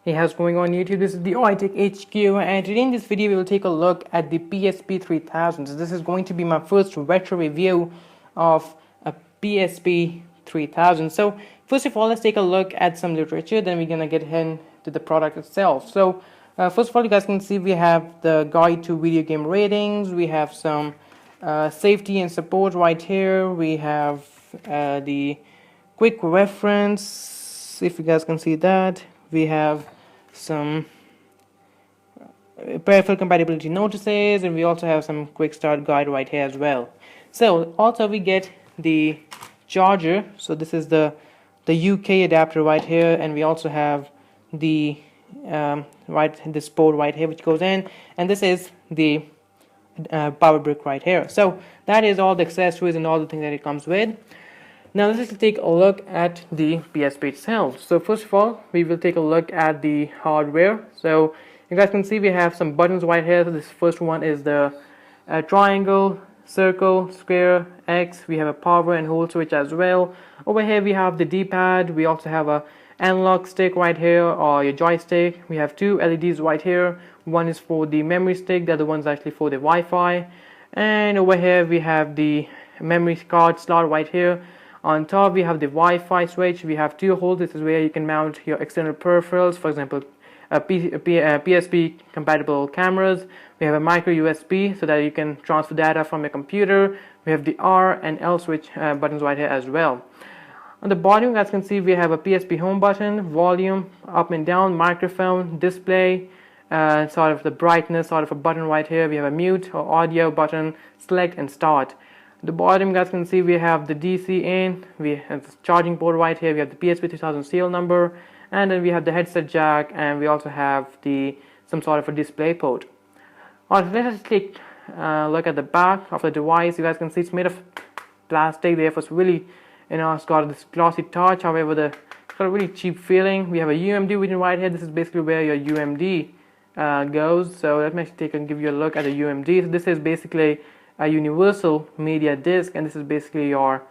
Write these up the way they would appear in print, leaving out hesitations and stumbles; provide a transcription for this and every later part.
Hey, how's going on YouTube? This is the TheiTeckHq, and today in this video we will take a look at the PSP 3000. So this is going to be my first retro review of a PSP 3000. So first of all, let's take a look at some literature, then we're gonna get into the product itself. So first of all, you guys can see we have the guide to video game ratings, we have some safety and support right here, we have the quick reference, if you guys can see that. We have some peripheral compatibility notices, and we also have some quick start guide right here as well. So also we get the charger. So this is the UK adapter right here, and we also have the this port right here which goes in, and this is the power brick right here. So that is all the accessories and all the things that it comes with. Now let's take a look at the PSP itself. So first of all, we will take a look at the hardware. So you guys can see we have some buttons right here. So this first one is the triangle, circle, square, X. We have a power and hold switch as well. Over here we have the D-pad. We also have a analog stick right here, or your joystick. We have two LEDs right here. One is for the memory stick, the other one's actually for the Wi-Fi. And over here we have the memory card slot right here. On top we have the Wi-Fi switch. We have two holes. This is where you can mount your external peripherals, for example PSP compatible cameras. We have a micro USB so that you can transfer data from your computer. We have the R and L switch buttons right here as well. On the bottom, you guys can see we have a PSP home button, volume, up and down, microphone, display, sort of the brightness, sort of a button right here. We have a mute or audio button, select and start. The bottom, you guys can see we have the DC in, we have the charging port right here, we have the PSP 3000 serial number, and then we have the headset jack, and we also have some sort of a display port. Alright, let us take a look at the back of the device. You guys can see it's made of plastic, therefore it's really, it's got this glossy touch. However, it's got a really cheap feeling. We have a UMD written right here. This is basically where your UMD goes. So let me actually take and give you a look at the UMD. So this is basically a universal media disc, and this is basically your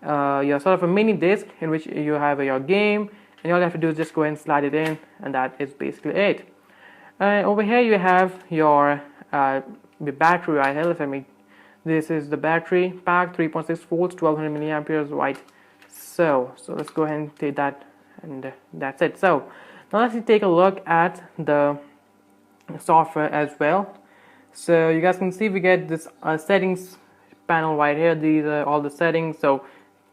sort of a mini disc in which you have your game, and all you have to do is just go and slide it in, and that is basically it. Over here you have your the battery right here. This is the battery pack, 3.6 volts, 1200 milliamperes, right? So let's go ahead and take that, and that's it. So now let's take a look at the software as well. So you guys can see we get this settings panel right here. These are all the settings. So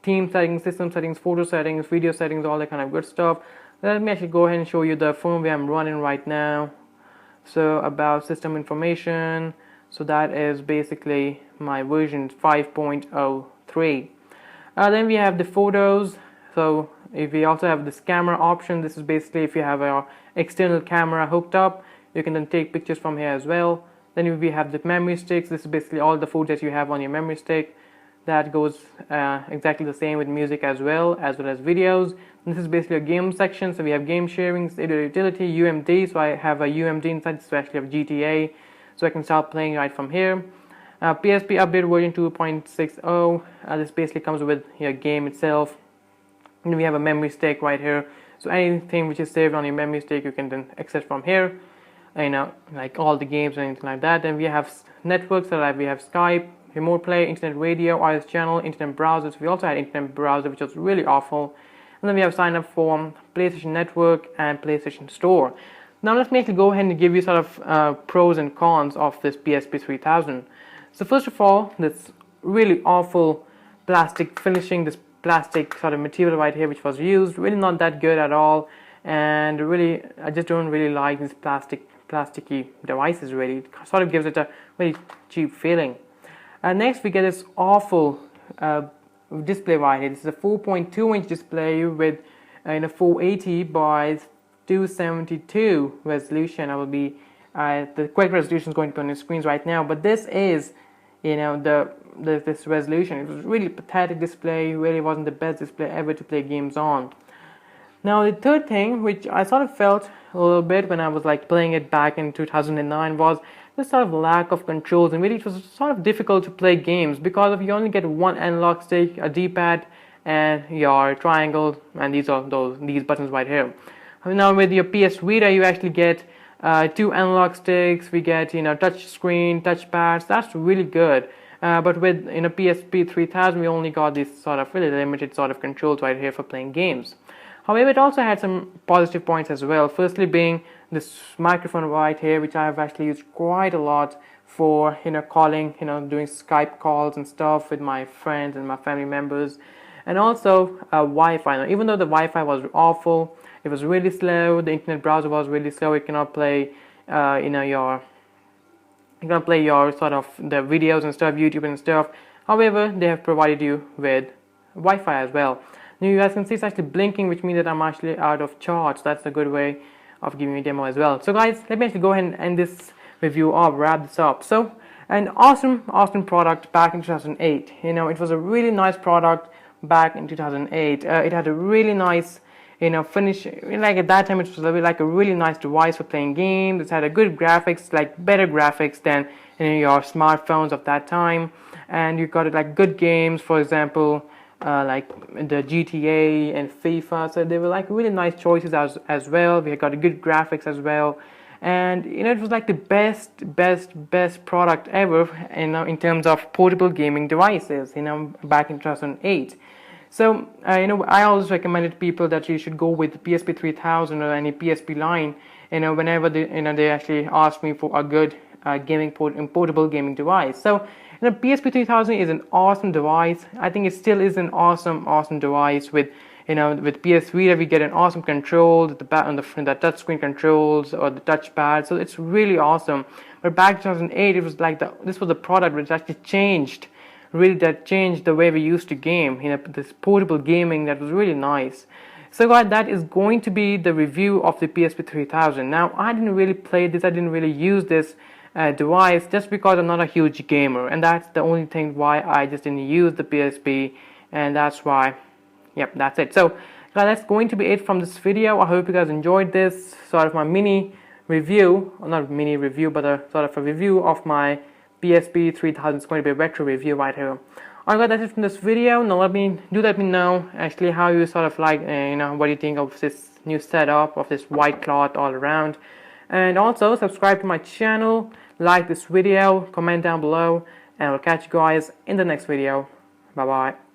theme settings, system settings, photo settings, video settings, all that kind of good stuff. Let me actually go ahead and show you the firmware I'm running right now. So about system information, so that is basically my version 5.03. Then we have the photos. So if we also have this camera option, this is basically if you have an external camera hooked up, you can then take pictures from here as well. Then we have the memory sticks. This is basically all the footage you have on your memory stick. That goes exactly the same with music as well as videos. And this is basically a game section. So we have game sharing, utility, UMD. So I have a UMD inside. So I actually have GTA. So I can start playing right from here. PSP update version 2.60. This basically comes with your game itself. And we have a memory stick right here. So anything which is saved on your memory stick, you can then access from here. Like all the games or anything like that. Then we have networks, so like we have Skype, remote play, internet radio, iOS channel, internet browsers. We also had internet browser, which was really awful. And then we have sign up for PlayStation Network and PlayStation Store. Now let's actually go ahead and give you sort of pros and cons of this PSP 3000. So first of all, this really awful plastic finishing, this plastic sort of material right here which was used, really not that good at all. And really, I just don't really like these plasticky devices. Really, it sort of gives it a very cheap feeling. Next we get this awful display right here. This is a 4.2 inch display with 480 by 272 resolution. I will be the correct resolution is going to be on your screens right now, but this is this resolution. It was really pathetic display. Really wasn't the best display ever to play games on. Now the third thing, which I sort of felt a little bit when I was like playing it back in 2009, was this sort of lack of controls, and really it was sort of difficult to play games because of you only get one analog stick, a D-pad, and your triangle, and these buttons right here. Now with your PS Vita, you actually get 2 analog sticks. We get touch screen, touch pads. That's really good. But with PSP 3000, we only got these sort of really limited sort of controls right here for playing games. However, it also had some positive points as well. Firstly, being this microphone right here, which I have actually used quite a lot for calling, doing Skype calls and stuff with my friends and my family members, and also Wi-Fi. Now, even though the Wi-Fi was awful, it was really slow. The internet browser was really slow. It cannot play, you can play your sort of the videos and stuff, YouTube and stuff. However, they have provided you with Wi-Fi as well. Now you guys can see it's actually blinking, which means that I'm actually out of charge. That's a good way of giving you a demo as well. So guys, let me actually go ahead and end this review or wrap this up. So an awesome product back in 2008. It was a really nice product back in 2008. It had a really nice finish. Like at that time, it was like a really nice device for playing games. It had a good graphics, like better graphics than your smartphones of that time, and you got it like good games, for example, like the GTA and FIFA. So they were like really nice choices as well. We got a good graphics as well, and it was like the best product ever in terms of portable gaming devices back in 2008. So I always recommended people that you should go with the PSP 3000 or any PSP line whenever they actually ask me for a good portable gaming device. So PSP 3000 is an awesome device. I think it still is an awesome device. With with PS Vita we get an awesome control, the touchscreen controls or the touchpad. So it's really awesome. But back in 2008, it was like this was a product which actually changed the way we used to game. This portable gaming that was really nice. So guys, that is going to be the review of the PSP 3000. Now I didn't really play this, I didn't really use this device just because I'm not a huge gamer, and that's the only thing why I just didn't use the PSP, and that's why, yep, that's it. So guys, that's going to be it from this video. I hope you guys enjoyed this sort of my mini review, or not mini review, but a sort of a review of my PSP 3000. It's going to be a retro review right here. Alright guys, that's it from this video. Now let me know actually how you sort of like, what do you think of this new setup of this white cloth all around. And also subscribe to my channel, like this video, comment down below, and I'll catch you guys in the next video. Bye bye.